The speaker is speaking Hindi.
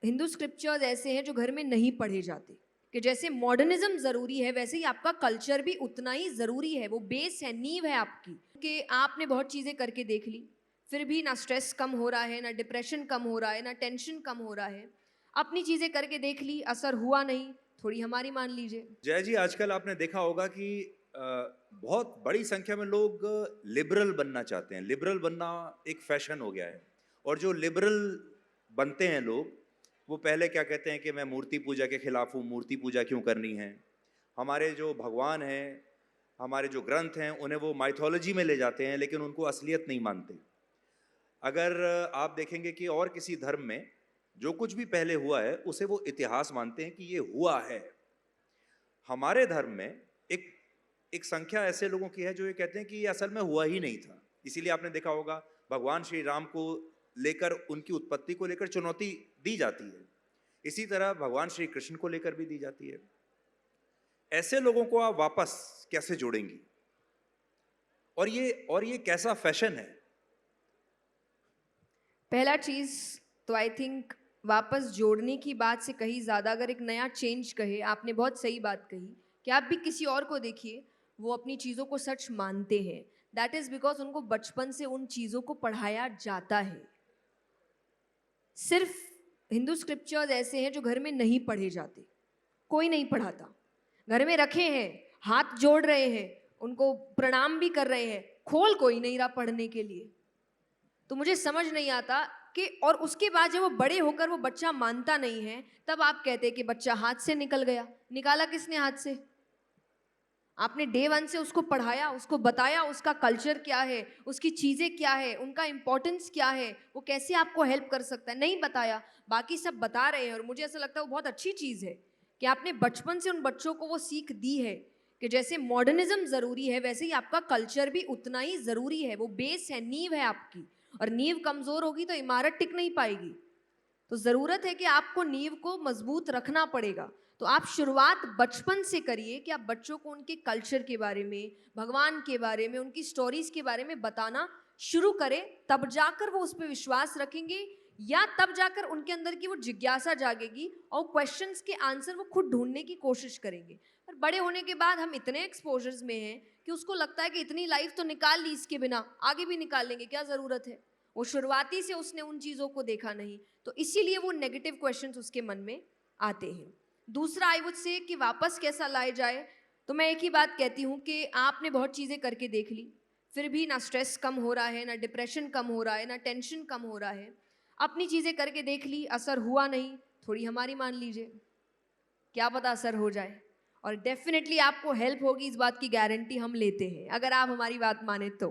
हिंदू स्क्रिप्चर्स ऐसे हैं जो घर में नहीं पढ़े जाते, कि जैसे मॉडर्निज्म ज़रूरी है वैसे ही आपका कल्चर भी उतना ही ज़रूरी है। वो बेस है, नींव है आपकी। कि आपने बहुत चीज़ें करके देख ली, फिर भी ना स्ट्रेस कम हो रहा है, ना डिप्रेशन कम हो रहा है, ना टेंशन कम हो रहा है। अपनी चीज़ें करके देख ली, असर हुआ नहीं, थोड़ी हमारी मान लीजिए। जय जी, आजकल आपने देखा होगा कि बहुत बड़ी संख्या में लोग लिबरल बनना चाहते हैं। लिबरल बनना एक फैशन हो गया है। और जो लिबरल बनते हैं लोग, वो पहले क्या कहते हैं कि मैं मूर्ति पूजा के खिलाफ हूँ, मूर्ति पूजा क्यों करनी है। हमारे जो भगवान हैं, हमारे जो ग्रंथ हैं, उन्हें वो माइथोलॉजी में ले जाते हैं, लेकिन उनको असलियत नहीं मानते। अगर आप देखेंगे कि और किसी धर्म में जो कुछ भी पहले हुआ है, उसे वो इतिहास मानते हैं कि ये हुआ है। हमारे धर्म में एक एक संख्या ऐसे लोगों की है जो ये कहते हैं कि ये असल में हुआ ही नहीं था। इसीलिए आपने देखा होगा भगवान श्री राम को लेकर, उनकी उत्पत्ति को लेकर चुनौती दी जाती है। इसी तरह भगवान श्री कृष्ण को लेकर भी दी जाती है। ऐसे लोगों को आप वापस कैसे जोड़ेंगी? और ये कैसा फैशन है? पहला चीज़ तो आई थिंक वापस जोड़ने की बात से कहीं ज़्यादा अगर एक नया चेंज कहे, आपने बहुत सही बात कही कि आप भी किसी और को देखिए, वो अपनी चीज़ों को सच मानते हैं। दैट इज़ बिकॉज़ उनको बचपन से उन चीज़ों को पढ़ाया जाता है। सिर्फ हिंदू स्क्रिप्चर्स ऐसे हैं जो घर में नहीं पढ़े जाते, कोई नहीं पढ़ाता। घर में रखे हैं, हाथ जोड़ रहे हैं, उनको प्रणाम भी कर रहे हैं, खोल कोई नहीं रहा पढ़ने के लिए। तो मुझे समझ नहीं आता कि और उसके बाद जब वो बड़े होकर वो बच्चा मानता नहीं है, तब आप कहते हैं कि बच्चा हाथ से निकल गया। निकाला किसने हाथ से? आपने डे वन से उसको पढ़ाया, उसको बताया उसका कल्चर क्या है, उसकी चीज़ें क्या है, उनका इम्पोर्टेंस क्या है, वो कैसे आपको हेल्प कर सकता है, नहीं बताया। बाकी सब बता रहे हैं और मुझे ऐसा लगता है वो बहुत अच्छी चीज़ है कि आपने बचपन से उन बच्चों को वो सीख दी है कि जैसे मॉडर्निज्म ज़रूरी है वैसे ही आपका कल्चर भी उतना ही ज़रूरी है। वो बेस है, नींव है आपकी, और नींव कमज़ोर होगी तो इमारत टिक नहीं पाएगी। तो ज़रूरत है कि आपको नींव को मजबूत रखना पड़ेगा। तो आप शुरुआत बचपन से करिए कि आप बच्चों को उनके कल्चर के बारे में, भगवान के बारे में, उनकी स्टोरीज़ के बारे में बताना शुरू करें, तब जाकर वो उस पे विश्वास रखेंगे या तब जाकर उनके अंदर की वो जिज्ञासा जागेगी और क्वेश्चंस के आंसर वो खुद ढूँढने की कोशिश करेंगे। पर बड़े होने के बाद हम इतने एक्सपोज़र्स में हैं कि उसको लगता है कि इतनी लाइफ़ तो निकाल ली इसके बिना, आगे भी निकाल लेंगे, क्या ज़रूरत है? वो शुरुआती से उसने उन चीज़ों को देखा नहीं, तो इसीलिए वो नेगेटिव क्वेश्चंस उसके मन में आते हैं। दूसरा आई वुड से कि वापस कैसा लाया जाए, तो मैं एक ही बात कहती हूँ कि आपने बहुत चीज़ें करके देख ली, फिर भी ना स्ट्रेस कम हो रहा है, ना डिप्रेशन कम हो रहा है, ना टेंशन कम हो रहा है। अपनी चीज़ें करके देख ली, असर हुआ नहीं, थोड़ी हमारी मान लीजिए, क्या पता असर हो जाए। और डेफ़िनिटली आपको हेल्प होगी, इस बात की गारंटी हम लेते हैं, अगर आप हमारी बात मानें तो।